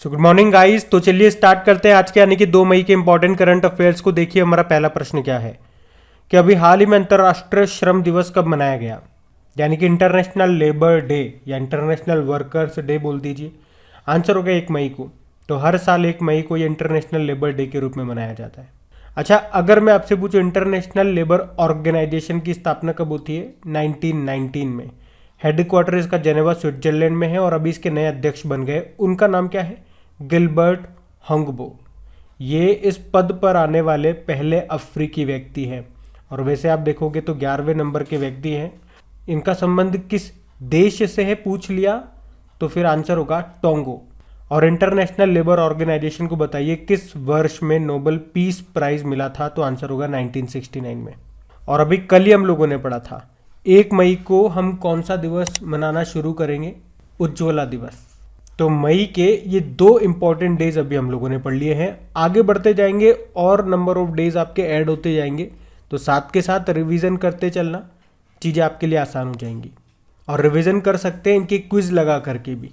So good morning guys. तो चलिए start करते हैं आज के यानी कि 2 मई के इंपॉर्टेंट करंट अफेयर्स को। देखिए हमारा पहला प्रश्न क्या है कि अभी हाल ही में अंतर्राष्ट्रीय श्रम दिवस कब मनाया गया, यानी कि इंटरनेशनल लेबर डे या इंटरनेशनल वर्कर्स डे बोल दीजिए। आंसर हो गया 1 मई को। तो हर साल 1 मई को ये इंटरनेशनल लेबर डे के रूप में मनाया जाता है। अच्छा, अगर मैं आपसे पूछूं इंटरनेशनल लेबर ऑर्गेनाइजेशन की स्थापना कब होती है? 1919 में। हेडक्वार्टर इसका जेनेवा स्विट्जरलैंड में है और अभी इसके नए अध्यक्ष बन गए। उनका नाम क्या है? गिलबर्ट हंगबो। ये इस पद पर आने वाले पहले अफ्रीकी व्यक्ति हैं और वैसे आप देखोगे तो 11वें नंबर के व्यक्ति हैं। इनका संबंध किस देश से है पूछ लिया तो फिर आंसर होगा टोंगो। और इंटरनेशनल लेबर ऑर्गेनाइजेशन को बताइए किस वर्ष में नोबेल पीस प्राइज मिला था? तो आंसर होगा 1969 में। और अभी कल ही हम लोगों ने पढ़ा था 1 मई को हम कौन सा दिवस मनाना शुरू करेंगे? उज्ज्वला दिवस। तो मई के ये 2 इंपॉर्टेंट डेज अभी हम लोगों ने पढ़ लिए हैं। आगे बढ़ते जाएंगे और नंबर ऑफ डेज आपके ऐड होते जाएंगे, तो साथ के साथ रिवीजन करते चलना, चीज़ें आपके लिए आसान हो जाएंगी। और रिवीजन कर सकते हैं इनकी क्विज लगा करके भी।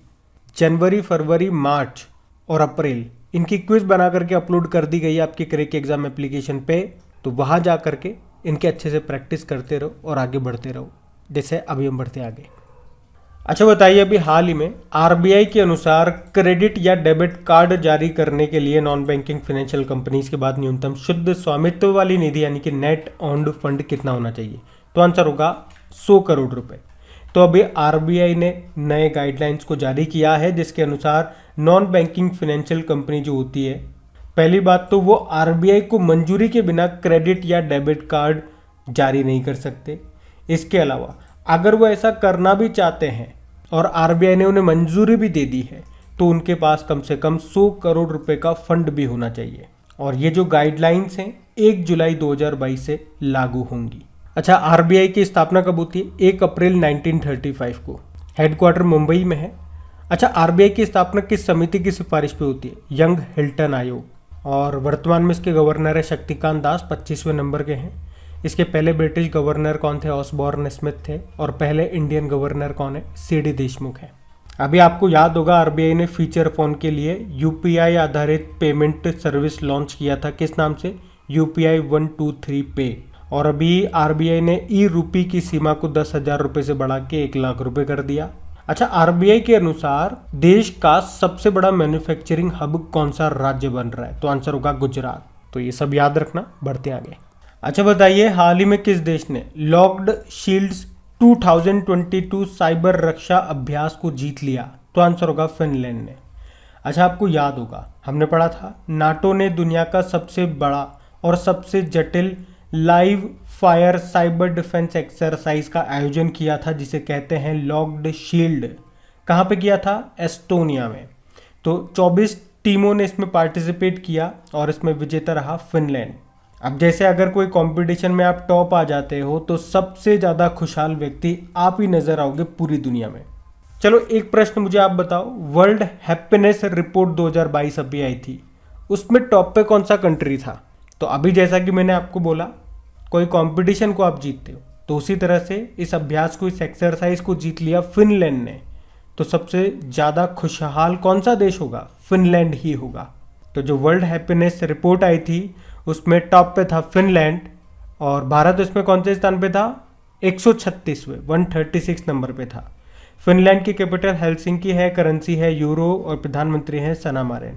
जनवरी, फरवरी, मार्च और अप्रैल इनकी क्विज बना करके अपलोड कर दी गई है आपके क्रैक एग्जाम एप्लीकेशन पे, तो वहाँ जा करके इनके अच्छे से प्रैक्टिस करते रहो और आगे बढ़ते रहो, जैसे अभी हम बढ़ते आगे। अच्छा बताइए, अभी हाल ही में आरबीआई के अनुसार क्रेडिट या डेबिट कार्ड जारी करने के लिए नॉन बैंकिंग फाइनेंशियल कंपनीज के बाद न्यूनतम शुद्ध स्वामित्व वाली निधि यानी कि नेट ओन्ड फंड कितना होना चाहिए? तो आंसर होगा 100 करोड़ रुपए। तो अभी आरबीआई ने नए गाइडलाइंस को जारी किया है जिसके अनुसार नॉन बैंकिंग फाइनेंशियल कंपनी जो होती है, पहली बात तो वो आरबीआई को मंजूरी के बिना क्रेडिट या डेबिट कार्ड जारी नहीं कर सकते। इसके अलावा अगर वो ऐसा करना भी चाहते हैं और आरबीआई ने उन्हें मंजूरी भी दे दी है तो उनके पास कम से कम 100 करोड़ रुपए का फंड भी होना चाहिए। और ये जो गाइडलाइंस हैं 1 जुलाई 2022 से लागू होंगी। अच्छा, आरबीआई की स्थापना कब होती है? 1 अप्रैल 1935 को। हेडक्वार्टर मुंबई में है। अच्छा, आरबीआई की स्थापना किस समिति की सिफारिश पे होती है? यंग हिल्टन आयोग। और वर्तमान में इसके गवर्नर है शक्तिकांत दास, 25वें नंबर के हैं। इसके पहले ब्रिटिश गवर्नर कौन थे? ऑसबॉर्न स्मिथ थे। और पहले इंडियन गवर्नर कौन है? सीडी देशमुख है। अभी आपको याद होगा आरबीआई ने फीचर फोन के लिए यूपीआई आधारित पेमेंट सर्विस लॉन्च किया था। किस नाम से? यूपीआई 123 पे। और अभी आरबीआई ने ई रूपी की सीमा को 10,000 रुपये से बढ़ा के 1 लाख रुपए कर दिया। अच्छा, आरबीआई के अनुसार देश का सबसे बड़ा मैन्युफैक्चरिंग हब कौन सा राज्य बन रहा है? तो आंसर होगा गुजरात। तो ये सब याद रखना, बढ़ते आगे। अच्छा बताइए, हाल ही में किस देश ने लॉक्ड शील्ड्स 2022 साइबर रक्षा अभ्यास को जीत लिया? तो आंसर होगा फिनलैंड ने। अच्छा, आपको याद होगा हमने पढ़ा था नाटो ने दुनिया का सबसे बड़ा और सबसे जटिल live fire cyber defence exercise का आयोजन किया था जिसे कहते हैं लॉक्ड शील्ड। कहाँ पे किया था? एस्टोनिया में। तो 24 टीमों ने इसमें पार्टिसिपेट किया और इसमें विजेता रहा फिनलैंड। अब जैसे अगर कोई कंपटीशन में आप टॉप आ जाते हो तो सबसे ज़्यादा खुशहाल व्यक्ति आप ही नजर आओगे पूरी दुनिया में। चलो एक प्रश्न मुझे आप बताओ, वर्ल्ड हैप्पीनेस रिपोर्ट 2022 अभी आई थी, उसमें टॉप पे कौन सा कंट्री था? तो अभी जैसा कि मैंने आपको बोला कोई कंपटीशन को आप जीतते हो तो उसी तरह से इस अभ्यास को, इस एक्सरसाइज को जीत लिया फिनलैंड ने। तो सबसे ज़्यादा खुशहाल कौन सा देश होगा? फिनलैंड ही होगा। तो जो वर्ल्ड हैप्पीनेस रिपोर्ट आई थी उसमें टॉप पे था फिनलैंड और भारत उसमें कौन से स्थान पे था? 136वें, 136 नंबर पे था। फिनलैंड की कैपिटल हेलसिंकी है, करेंसी है यूरो और प्रधानमंत्री हैं सना मारिन।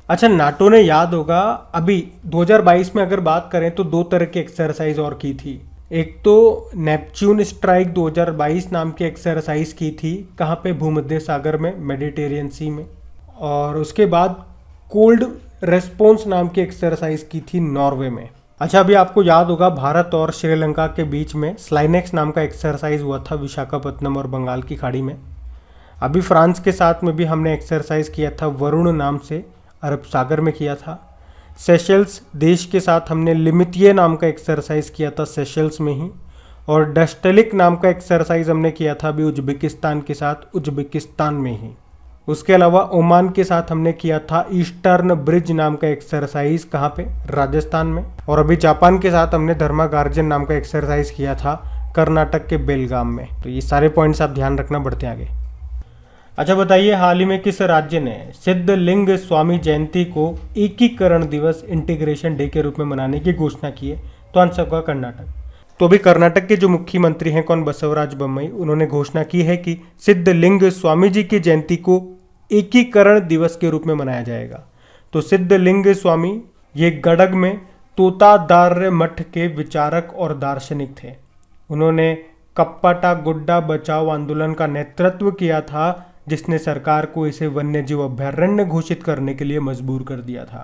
अच्छा, नाटो ने याद होगा अभी 2022 में अगर बात करें तो 2 तरह की एक्सरसाइज और की थी। एक तो नेपच्यून स्ट्राइक 2022 नाम की एक्सरसाइज की थी। कहाँ पे? भूमध्य सागर में, मेडिटेरियन सी में। और उसके बाद कोल्ड रेस्पॉन्स नाम की एक्सरसाइज की थी नॉर्वे में। अच्छा, अभी आपको याद होगा भारत और श्रीलंका के बीच में स्लाइनेक्स नाम का एक्सरसाइज हुआ था विशाखापत्तनम और बंगाल की खाड़ी में। अभी फ्रांस के साथ में भी हमने एक्सरसाइज किया था वरुण नाम से, अरब सागर में किया था। सेशल्स देश के साथ हमने लिमितिये नाम का एक्सरसाइज किया था सेशल्स में ही। और डस्टलिक नाम का एक्सरसाइज हमने किया था अभी उज्बेकिस्तान के साथ, उज्बेकिस्तान में ही। उसके अलावा ओमान के साथ हमने किया था ईस्टर्न ब्रिज नाम का एक्सरसाइज। कहाँ पे? राजस्थान में। और अभी जापान के साथ हमने धर्मा गार्जन नाम का एक्सरसाइज किया था कर्नाटक के बेलगाम में। तो ये सारे पॉइंट्स आप ध्यान रखना, बढ़ते आगे। अच्छा बताइए, हाल ही में किस राज्य ने सिद्धलिंग स्वामी जयंती को एकीकरण दिवस इंटीग्रेशन डे के रूप में मनाने की घोषणा की है? तो आंसर होगा कर्नाटक। तो अभी कर्नाटक के जो मुख्यमंत्री हैं कौन, बसवराज बोम्मई, उन्होंने घोषणा की है कि सिद्धलिंग स्वामी जी की जयंती को एकीकरण दिवस के रूप में मनाया जाएगा। तो सिद्धलिंग स्वामी ये गडग में तोतादार्य मठ के विचारक और दार्शनिक थे। उन्होंने कप्पाटा गुड्डा बचाओ आंदोलन का नेतृत्व किया था, जिसने सरकार को इसे वन्यजीव अभयारण्य घोषित करने के लिए मजबूर कर दिया था।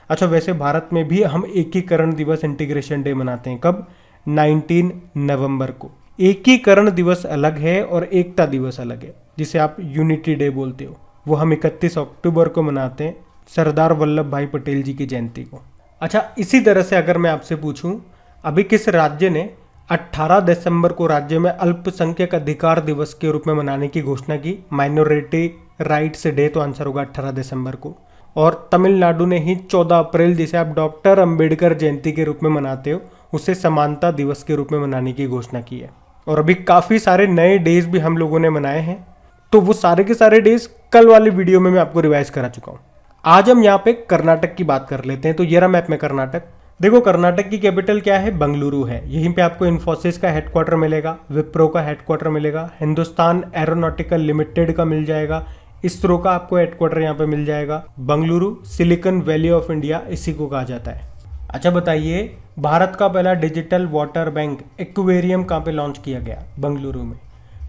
अच्छा, वैसे भारत में भी हम एकीकरण दिवस इंटीग्रेशन डे मनाते हैं। कब? 19 नवंबर को। एकीकरण दिवस अलग है और एकता दिवस अलग है, जिसे आप यूनिटी डे बोलते हो। वो हम 31 अक्टूबर को मनाते हैं, सरदार वल्लभ भाई पटेल जी की जयंती को। अच्छा, इसी तरह से अगर मैं आपसे पूछूं, अभी किस राज्य ने 18 दिसंबर को राज्य में अल्पसंख्यक अधिकार दिवस के रूप में मनाने की घोषणा की, माइनॉरिटी राइट्स डे? तो आंसर होगा 18 दिसंबर को। और तमिलनाडु ने ही 14 अप्रैल, जिसे आप डॉक्टर अंबेडकर जयंती के रूप में मनाते हो, उसे समानता दिवस के रूप में मनाने की घोषणा की है। और अभी काफ़ी सारे नए डेज भी हम लोगों ने मनाए हैं, तो वो सारे के सारे डेज कल वाली वीडियो में मैं आपको रिवाइज करा चुका हूँ। आज हम यहाँ पे कर्नाटक की बात कर लेते हैं। तो ये रहा मैप में कर्नाटक। देखो, कर्नाटक की कैपिटल क्या है? बंगलुरु है। यहीं पे आपको इन्फोसिस का हेडक्वार्टर मिलेगा, विप्रो का हेडक्वार्टर मिलेगा, हिंदुस्तान एरोनॉटिकल लिमिटेड का मिल जाएगा, इसरो का आपको हेडक्वार्टर यहाँ पे मिल जाएगा। Bengaluru silicon valley of India इसी को कहा जाता है। अच्छा बताइए, भारत का पहला डिजिटल वाटर बैंक एक्वेरियम कहाँ पे लॉन्च किया गया? बंगलुरु में।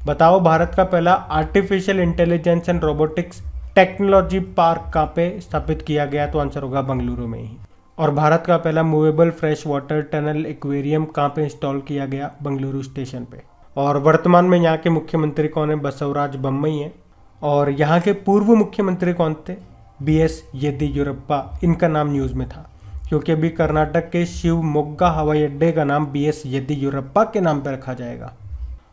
बताओ, भारत का पहला artificial intelligence and robotics technology park कहाँ पे स्थापित किया गया? तो आंसर होगा बंगलुरु में ही। और भारत का पहला movable fresh water tunnel aquarium कहाँ पे इंस्टॉल किया गया? बंगलुरु स्टेशन पे। और वर्तमान में यहाँ के मुख्यमंत्री कौन है? बसवराज बोम्मई है। और यहाँ के पूर्व मुख्यमंत्री कौन थे? BS येदियुरप्पा। इनका नाम न्यूज़ में था, क्योंकि अभी कर्नाटक के शिवमोग्गा हवाई अड्डे का नाम BS येदियुरप्पा के नाम पर रखा जाएगा।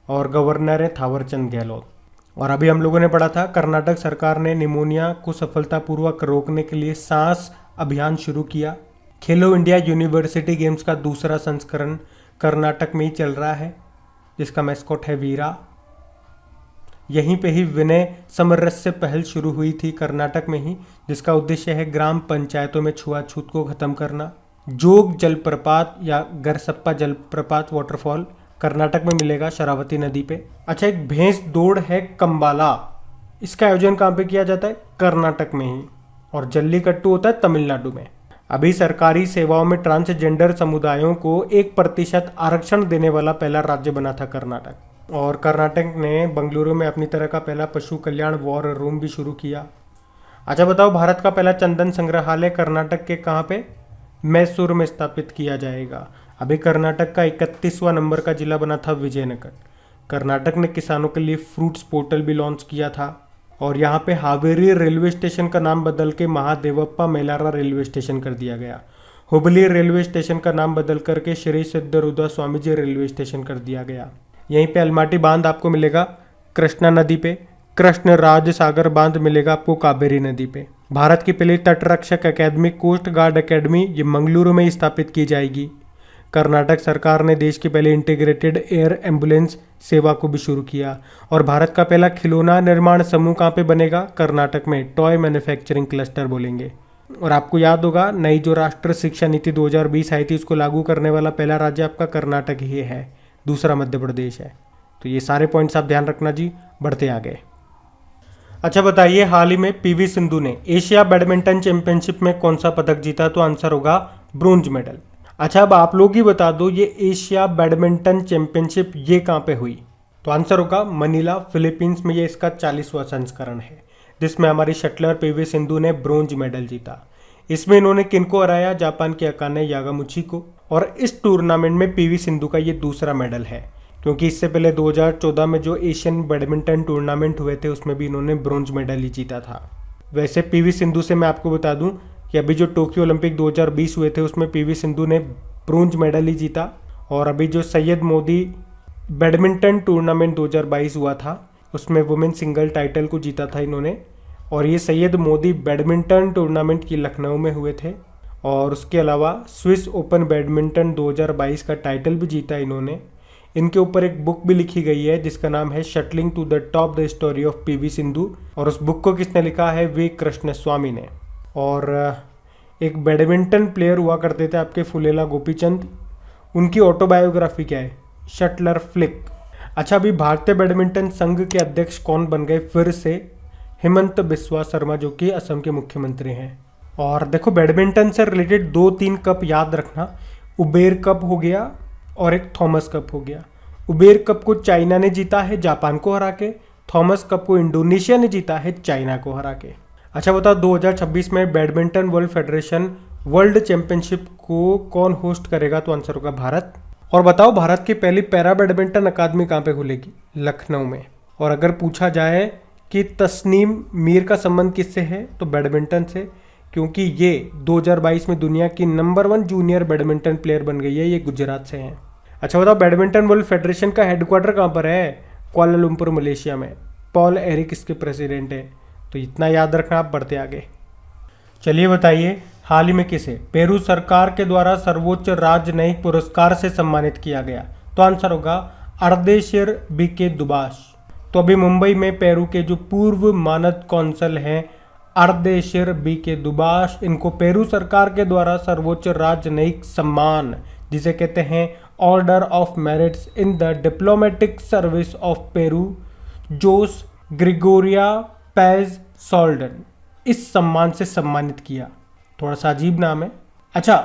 और गवर्नर है थावरचंद गहलोत। और अभी हम लोगों ने पढ़ा था, कर्नाटक सरकार ने निमोनिया को सफलतापूर्वक रोकने के लिए सांस अभियान शुरू किया। खेलो इंडिया यूनिवर्सिटी गेम्स का दूसरा संस्करण कर्नाटक में ही चल रहा है, जिसका मैस्कॉट है वीरा। यहीं पे ही विनय समरस्य पहल शुरू हुई थी कर्नाटक में ही, जिसका उद्देश्य है ग्राम पंचायतों में छुआछूत को खत्म करना। जोग जलप्रपात या गरसप्पा जलप्रपात वाटरफॉल कर्नाटक में मिलेगा, शरावती नदी पे। अच्छा, एक भैंस दौड़ है कंबाला, इसका आयोजन कहाँ पे किया जाता है? कर्नाटक में ही। और जल्लीकट्टू होता है तमिलनाडु में। अभी सरकारी सेवाओं में ट्रांसजेंडर समुदायों को 1% आरक्षण देने वाला पहला राज्य बना था कर्नाटक। और कर्नाटक ने बंगलुरु में अपनी तरह का पहला पशु कल्याण वॉर रूम भी शुरू किया। अच्छा बताओ, भारत का पहला चंदन संग्रहालय कर्नाटक के कहाँ पे? मैसूर में स्थापित किया जाएगा। अभी कर्नाटक का 31वां नंबर का जिला बना था विजयनगर। कर्नाटक ने किसानों के लिए फ्रूट्स पोर्टल भी लॉन्च किया था। और यहाँ पे हावेरी रेलवे स्टेशन का नाम बदल के महादेवप्पा मेलारा रेलवे स्टेशन कर दिया गया। हुबली रेलवे स्टेशन का नाम बदल करके श्री सिद्धरुद्र स्वामी जी रेलवे स्टेशन कर दिया गया। यहीं पे अलमाटी बांध आपको मिलेगा कृष्णा नदी पे। कृष्ण राज सागर बांध मिलेगा आपको कावेरी नदी पे। भारत की पहली तटरक्षक अकेडमी कोस्ट गार्ड अकेडमी ये मंगलुरु में ही स्थापित की जाएगी। कर्नाटक सरकार ने देश की पहली इंटीग्रेटेड एयर एम्बुलेंस सेवा को भी शुरू किया। और भारत का पहला खिलौना निर्माण समूह कहाँ पे बनेगा? कर्नाटक में। टॉय मैन्युफैक्चरिंग क्लस्टर बोलेंगे। और आपको याद होगा, नई जो राष्ट्रीय शिक्षा नीति 2020 आई थी, उसको लागू करने वाला पहला राज्य आपका कर्नाटक ही है, दूसरा मध्य प्रदेश है। तो ये सारे पॉइंट्स आप ध्यान रखना जी। बढ़ते आगे। अच्छा बताइए, हाल ही में PV सिंधु ने एशिया बैडमिंटन चैंपियनशिप में कौन सा पदक जीता? तो आंसर होगा ब्रोंज मेडल। अच्छा, अब आप लोग ही बता दो, ये एशिया बैडमिंटन चैंपियनशिप ये कहाँ पे हुई? तो आंसर होगा मनीला, फिलीपींस में। ये इसका 40वां संस्करण है, जिसमें हमारी शटलर PV सिंधु ने ब्रोंज मेडल जीता। इसमें इन्होंने किनको हराया? जापान के अकाने यागामुची को। और इस टूर्नामेंट में PV सिंधु का ये दूसरा मेडल है, क्योंकि इससे पहले 2014 में जो एशियन बैडमिंटन टूर्नामेंट हुए थे, उसमें भी इन्होंने ब्रोंज मेडल ही जीता था। वैसे PV सिंधु से मैं आपको बता दूं कि अभी जो टोक्यो ओलंपिक 2020 हुए थे, उसमें PV सिंधु ने ब्रोंज मेडल ही जीता। और अभी जो सैयद मोदी बैडमिंटन टूर्नामेंट 2022 हुआ था, उसमें वुमेन सिंगल टाइटल को जीता था इन्होंने। और ये सैयद मोदी बैडमिंटन टूर्नामेंट की लखनऊ में हुए थे। और उसके अलावा स्विस ओपन बैडमिंटन 2022 का टाइटल भी जीता इन्होंने। इनके ऊपर एक बुक भी लिखी गई है जिसका नाम है shuttling to the top the story of PV Sindhu, और उस बुक को किसने लिखा है? वी कृष्णस्वामी ने। और एक बैडमिंटन प्लेयर हुआ करते थे आपके फुलेला गोपीचंद, उनकी ऑटोबायोग्राफी क्या है? Shuttler flick. अच्छा, अभी भारतीय बैडमिंटन संघ के अध्यक्ष कौन बन गए फिर से? हेमंत बिस्वा शर्मा, जो कि असम के मुख्यमंत्री हैं। और देखो, बैडमिंटन से रिलेटेड 2-3 कप याद रखना। उबेर कप हो गया और एक थॉमस कप हो गया। उबेर कप को चाइना ने जीता है जापान को हरा के, थॉमस कप को इंडोनेशिया ने जीता है चाइना को हरा के। अच्छा बताओ, 2026 में badminton world federation world championship को कौन होस्ट करेगा? तो आंसर होगा भारत। और बताओ, भारत की पहली पैरा बैडमिंटन अकादमी कहाँ पे खुलेगी? लखनऊ में। और अगर पूछा जाए कि तस्नीम मीर का संबंध किससे है? तो बैडमिंटन से, क्योंकि ये 2022 में दुनिया की नंबर 1 जूनियर बैडमिंटन प्लेयर बन गई है। ये गुजरात से हैं। अच्छा बताओ, बैडमिंटन वर्ल्ड फेडरेशन का हेडक्वार्टर कहाँ पर है? कुआलालंपुर, मलेशिया में। पॉल एरिक इसके प्रेसिडेंट है। तो इतना याद रखना, आप बढ़ते आगे। चलिए बताइए, हाल ही में किसे पेरू सरकार के द्वारा सर्वोच्च राजनयिक पुरस्कार से सम्मानित किया गया? तो आंसर होगा अर्देशिर बीके दुबाश। तो अभी मुंबई में पेरू के जो पूर्व मानद कौंसल हैं अर्देशिर बीके दुबाश, इनको पेरू सरकार के द्वारा सर्वोच्च राजनयिक सम्मान, जिसे कहते हैं order of merits in the diplomatic service of Peru, Jose Gregorio Paz Soldan, इस सम्मान से सम्मानित किया। थोड़ा सा अजीब नाम है। अच्छा,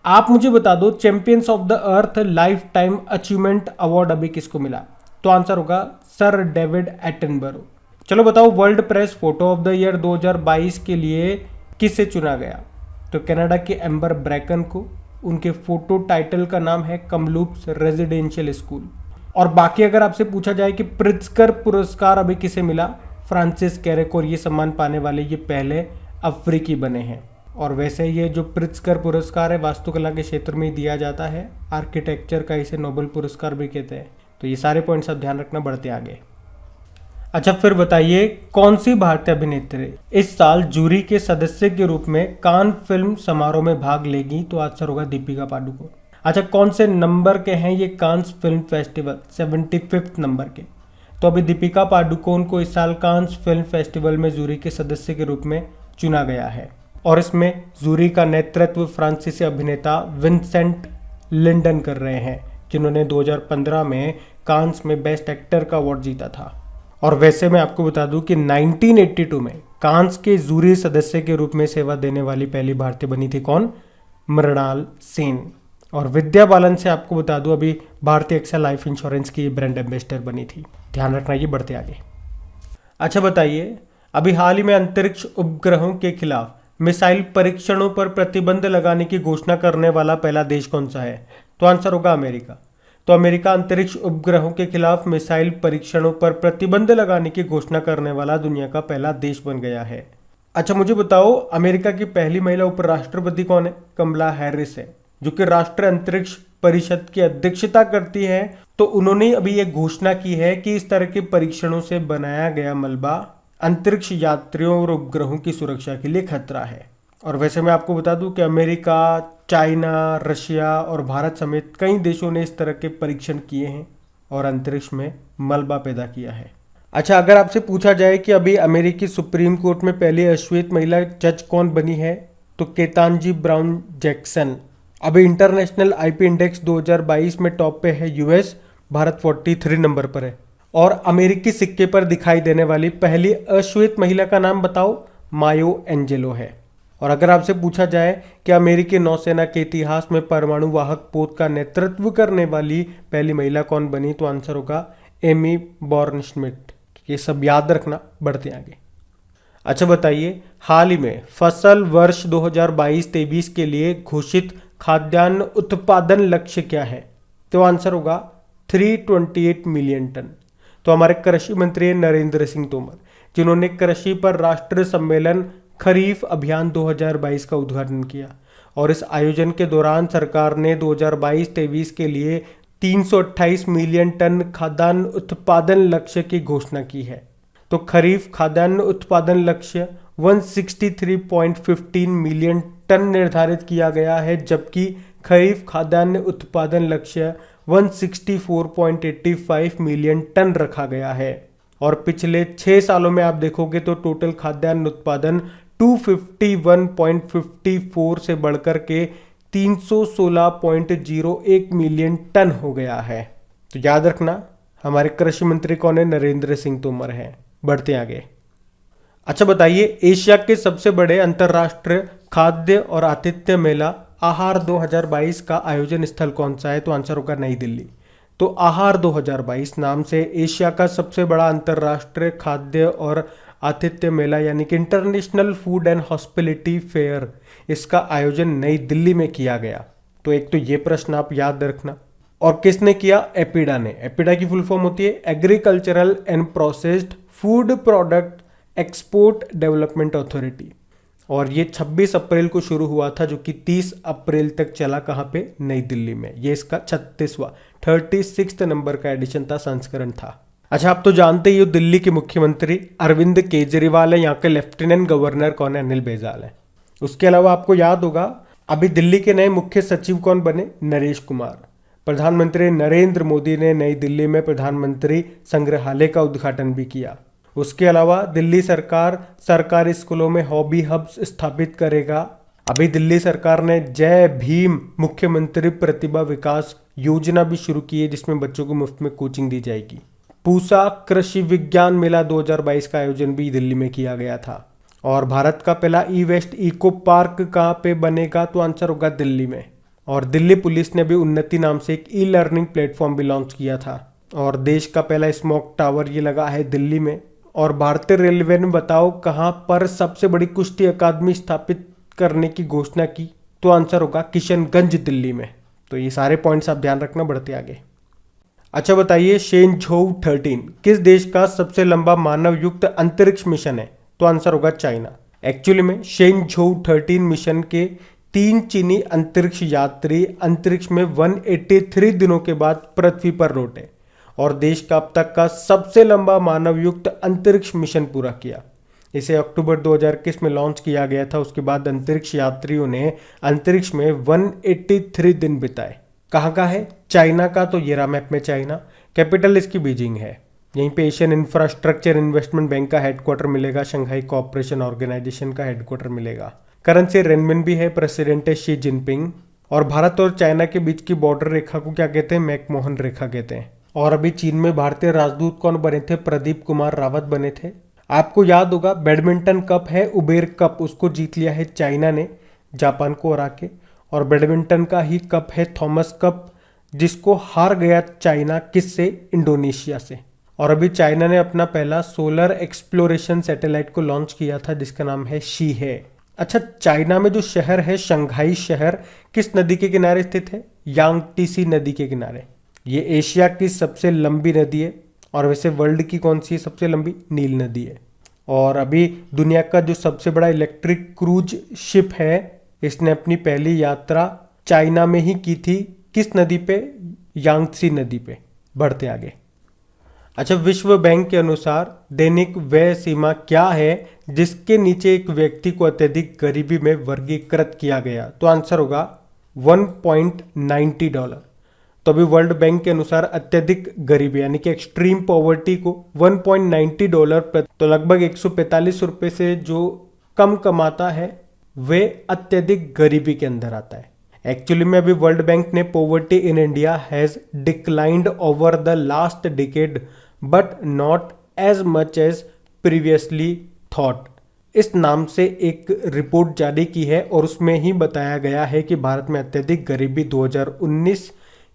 आप मुझे बता दो, champions of the earth life time achievement award अभी किसको मिला? तो आंसर होगा सर डेविड एटनबरो। चलो बताओ, world press photo of the year 2022 के लिए किसे चुना गया? तो कनाडा के एम्बर ब्रैकन को। उनके फोटो टाइटल का नाम है कमलूप्स रेजिडेंशियल स्कूल। और बाकी अगर आपसे पूछा जाए कि प्रित्जकर पुरस्कार अभी किसे मिला? फ्रांसिस कैरेक, और ये सम्मान पाने वाले ये पहले अफ्रीकी बने हैं। और वैसे ये जो प्रित्जकर पुरस्कार है वास्तुकला के क्षेत्र में दिया जाता है, आर्किटेक्चर का इसे नोबेल पुरस्कार भी कहते हैं। तो ये सारे पॉइंट्स आप ध्यान रखना, बढ़ते आगे। अच्छा, फिर बताइए, कौन सी भारतीय अभिनेत्री इस साल जूरी के सदस्य के रूप में कान फिल्म समारोह में भाग लेगी? तो आंसर होगा दीपिका पादुकोण। अच्छा, कौन से नंबर के हैं ये कांस फिल्म फेस्टिवल? 75 नंबर के। तो अभी दीपिका पादुकोण को इस साल कांस फिल्म फेस्टिवल में जूरी के सदस्य के रूप में चुना गया है। और इसमें जूरी का नेतृत्व फ्रांसीसी अभिनेता विंसेंट लिंडन कर रहे हैं, जिन्होंने 2015 में कांस में बेस्ट एक्टर का अवार्ड जीता था। और वैसे मैं आपको बता दूं कि 1982 में कांस के जूरी सदस्य के रूप में सेवा देने वाली पहली भारतीय बनी थी कौन? मृणाल सेन। और विद्या बालन से आपको बता दूं, अभी भारतीय एक्सा लाइफ इंश्योरेंस की ब्रांड एम्बेसडर बनी थी। ध्यान रखना, ये बढ़ते आगे। अच्छा बताइए, अभी हाल ही में अंतरिक्ष उपग्रहों के खिलाफ मिसाइल परीक्षणों पर प्रतिबंध लगाने की घोषणा करने वाला पहला देश कौन सा है? तो आंसर होगा अमेरिका। तो अमेरिका अंतरिक्ष उपग्रहों के खिलाफ मिसाइल परीक्षणों पर प्रतिबंध लगाने की घोषणा करने वाला दुनिया का पहला देश बन गया है। अच्छा मुझे बताओ, अमेरिका की पहली महिला उपराष्ट्रपति कौन है? कमला हैरिस है, जो कि राष्ट्रीय अंतरिक्ष परिषद की अध्यक्षता करती है। तो उन्होंने अभी ये घोषणा की है कि इस तरह के परीक्षणों से बनाया गया मलबा अंतरिक्ष यात्रियों और उपग्रहों की सुरक्षा के लिए खतरा है। और वैसे मैं आपको बता दूं कि अमेरिका, चाइना, रशिया और भारत समेत कई देशों ने इस तरह के परीक्षण किए हैं और अंतरिक्ष में मलबा पैदा किया है। अच्छा, अगर आपसे पूछा जाए कि अभी अमेरिकी सुप्रीम कोर्ट में पहली अश्वेत महिला जज कौन बनी है, तो केतानजी ब्राउन जैक्सन। अभी इंटरनेशनल आईपी इंडेक्स 2022 में टॉप पे है यूएस, भारत 43 नंबर पर है। और अमेरिकी सिक्के पर दिखाई देने वाली पहली अश्वेत महिला का नाम बताओ? मायो एंजेलो है। और अगर आपसे पूछा जाए कि अमेरिकी नौसेना के इतिहास में परमाणु वाहक पोत का नेतृत्व करने वाली पहली महिला कौन बनी, तो आंसर होगा एमी बॉर्नश्मिट। ये सब याद रखना, बढ़ते आगे। अच्छा बताइए, हाल ही में फसल वर्ष 2022-23 के लिए घोषित खाद्यान्न उत्पादन लक्ष्य क्या है? तो आंसर होगा 328 मिलियन टन। तो हमारे कृषि मंत्री नरेंद्र सिंह तोमर, जिन्होंने कृषि पर राष्ट्रीय सम्मेलन खरीफ अभियान 2022 का उद्घाटन किया। और इस आयोजन के दौरान सरकार ने 2022-23 के लिए 328 मिलियन टन खाद्यान्न उत्पादन लक्ष्य की घोषणा की है। तो खरीफ खाद्यान्न उत्पादन लक्ष्य 163.15 मिलियन टन निर्धारित किया गया है, जबकि खरीफ खाद्यान्न उत्पादन लक्ष्य 164.85 मिलियन टन रखा गया है। और पिछले 6 सालों में आप देखोगे तो टोटल खाद्यान्न उत्पादन 251.54 से बढ़कर के 316.01 मिलियन टन हो गया है। तो याद रखना हमारे कृषि मंत्री कौन है? नरेंद्र सिंह तोमर है। बढ़ते आगे। अच्छा बताइए, एशिया के सबसे बड़े अंतर्राष्ट्रीय खाद्य और आतिथ्य मेला आहार 2022 का आयोजन स्थल कौन सा है? तो आंसर होगा नई दिल्ली। तो आहार 2022 नाम से एशिया का सबसे बड़ा अंतर्राष्ट्रीय खाद्य और आतिथ्य मेला यानी कि international food and hospitality fair, इसका आयोजन नई दिल्ली में किया गया। तो एक तो ये प्रश्न आप याद रखना। और किसने किया? एपिडा ने। एपिडा की फुल फॉर्म होती है agricultural and processed food product export development authority. और ये 26 अप्रैल को शुरू हुआ था, जो कि 30 अप्रैल तक चला। कहाँ पे? नई दिल्ली में। ये इसका 36वां नंबर का एडिशन था, संस्करण था। अच्छा, आप तो जानते ही हो दिल्ली के मुख्यमंत्री अरविंद केजरीवाल है। यहाँ के लेफ्टिनेंट गवर्नर कौन है? अनिल बैजल है। उसके अलावा आपको याद होगा अभी दिल्ली के नए मुख्य सचिव कौन बने? नरेश कुमार। प्रधानमंत्री नरेंद्र मोदी ने नई दिल्ली में प्रधानमंत्री संग्रहालय का उद्घाटन भी किया। उसके अलावा दिल्ली सरकार सरकारी स्कूलों में हॉबी हब्स स्थापित करेगा। अभी दिल्ली सरकार ने जय भीम मुख्यमंत्री प्रतिभा विकास योजना भी शुरू की है, जिसमें बच्चों को मुफ्त में कोचिंग दी जाएगी। पूसा कृषि विज्ञान मेला 2022 का आयोजन भी दिल्ली में किया गया था। और भारत का पहला ई वेस्ट इको पार्क कहाँ पे बनेगा? तो आंसर होगा दिल्ली में। और दिल्ली पुलिस ने भी उन्नति नाम से एक ई लर्निंग प्लेटफॉर्म भी लॉन्च किया था। और देश का पहला स्मोक टावर ये लगा है दिल्ली में। और भारतीय रेलवे ने बताओ कहाँ पर सबसे बड़ी कुश्ती अकादमी स्थापित करने की घोषणा की? तो आंसर होगा किशनगंज, दिल्ली में। तो ये सारे पॉइंट्स आप ध्यान रखना। बढ़ते आगे। अच्छा बताइए, शेनझोउ 13 किस देश का सबसे लंबा मानव युक्त अंतरिक्ष मिशन है? तो आंसर होगा चाइना। एक्चुअली में शेनझोउ 13 मिशन के 3 चीनी अंतरिक्ष यात्री अंतरिक्ष में 183 दिनों के बाद पृथ्वी पर लौटे और देश का अब तक का सबसे लंबा मानव युक्त अंतरिक्ष मिशन पूरा किया। इसे अक्टूबर 2021 में लॉन्च किया गया था। उसके बाद अंतरिक्ष यात्रियों ने अंतरिक्ष में 183 दिन बिताए। कहाँ का है? चाइना का। तो ये रहा मैप में चाइना। कैपिटल इसकी बीजिंग है। यहीं पे एशियन इंफ्रास्ट्रक्चर इन्वेस्टमेंट बैंक का हेडक्वार्टर मिलेगा। शंघाई कोऑपरेशन ऑर्गेनाइजेशन का हेडक्वार्टर मिलेगा। करेंसी रेनमिन है। प्रेसिडेंट है शी जिनपिंग। और भारत और चाइना के बीच की बॉर्डर रेखा को क्या कहते हैं? मैकमोहन रेखा कहते हैं। और अभी चीन में भारतीय राजदूत कौन बने थे? प्रदीप कुमार रावत बने थे। आपको याद होगा बैडमिंटन कप है उबेर कप, उसको जीत लिया है चाइना ने जापान को हरा के। और बैडमिंटन का ही कप है थॉमस कप, जिसको हार गया चाइना। किससे? इंडोनेशिया से। और अभी चाइना ने अपना पहला सोलर एक्सप्लोरेशन सैटेलाइट को लॉन्च किया था, जिसका नाम है शी है। अच्छा, चाइना में जो शहर है शंघाई शहर, किस नदी के किनारे स्थित है? यांगटीसी नदी के किनारे। ये एशिया की सबसे लंबी नदी है। और वैसे वर्ल्ड की कौन सी सबसे लंबी? नील नदी है। और अभी दुनिया का जो सबसे बड़ा इलेक्ट्रिक क्रूज शिप है, इसने अपनी पहली यात्रा चाइना में ही की थी। किस नदी पे? यांगत्सी नदी पे। बढ़ते आगे। अच्छा, विश्व बैंक के अनुसार दैनिक व्यय सीमा क्या है जिसके नीचे एक व्यक्ति को अत्यधिक गरीबी में वर्गीकृत किया गया? तो आंसर होगा $1.90। तो अभी वर्ल्ड बैंक के अनुसार अत्यधिक गरीबी यानी कि एक्सट्रीम पॉवर्टी को $1.90 तो लगभग 145 रुपये से जो कम कमाता है वे अत्यधिक गरीबी के अंदर आता है। एक्चुअली में अभी वर्ल्ड बैंक ने poverty in India has declined over the last decade but not as much as previously thought, इस नाम से एक रिपोर्ट जारी की है। और उसमें ही बताया गया है कि भारत में अत्यधिक गरीबी 2019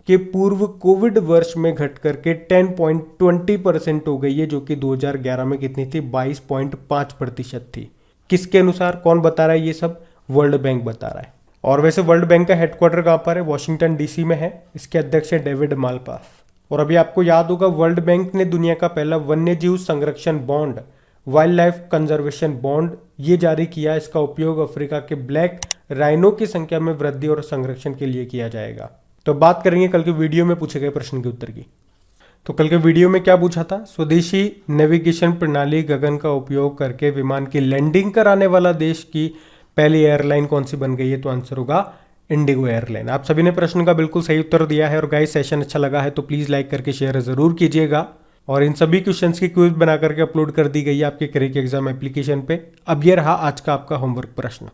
के पूर्व कोविड वर्ष में घट करके 10.20% हो गई है, जो कि 2011 में कितनी थी? 22.5% थी। किसके अनुसार? कौन बता रहा है ये सब? वर्ल्ड बैंक बता रहा है। और वैसे वर्ल्ड बैंक का हेडक्वार्टर कहाँ पर है? वॉशिंगटन डीसी में है। इसके अध्यक्ष है डेविड मालपास। और अभी आपको याद होगा वर्ल्ड बैंक ने दुनिया का पहला वन्यजीव संरक्षण bond, wild life conservation bond, ये जारी किया। इसका उपयोग अफ्रीका के ब्लैक राइनो की संख्या में वृद्धि और संरक्षण के लिए किया जाएगा। तो बात करेंगे कल के वीडियो में पूछे गए प्रश्न के उत्तर की। तो कल के वीडियो में क्या पूछा था? स्वदेशी नेविगेशन प्रणाली गगन का उपयोग करके विमान की लैंडिंग कराने वाला देश की पहली एयरलाइन कौन सी बन गई है? तो आंसर होगा इंडिगो एयरलाइन। आप सभी ने प्रश्न का बिल्कुल सही उत्तर दिया है। और गाइस सेशन अच्छा लगा है तो प्लीज़ लाइक करके शेयर ज़रूर कीजिएगा। और इन सभी क्वेश्चंस की क्विज बना करके अपलोड कर दी गई है आपके क्रेक एग्जाम एप्लीकेशन पे। अब ये रहा आज का आपका होमवर्क प्रश्न।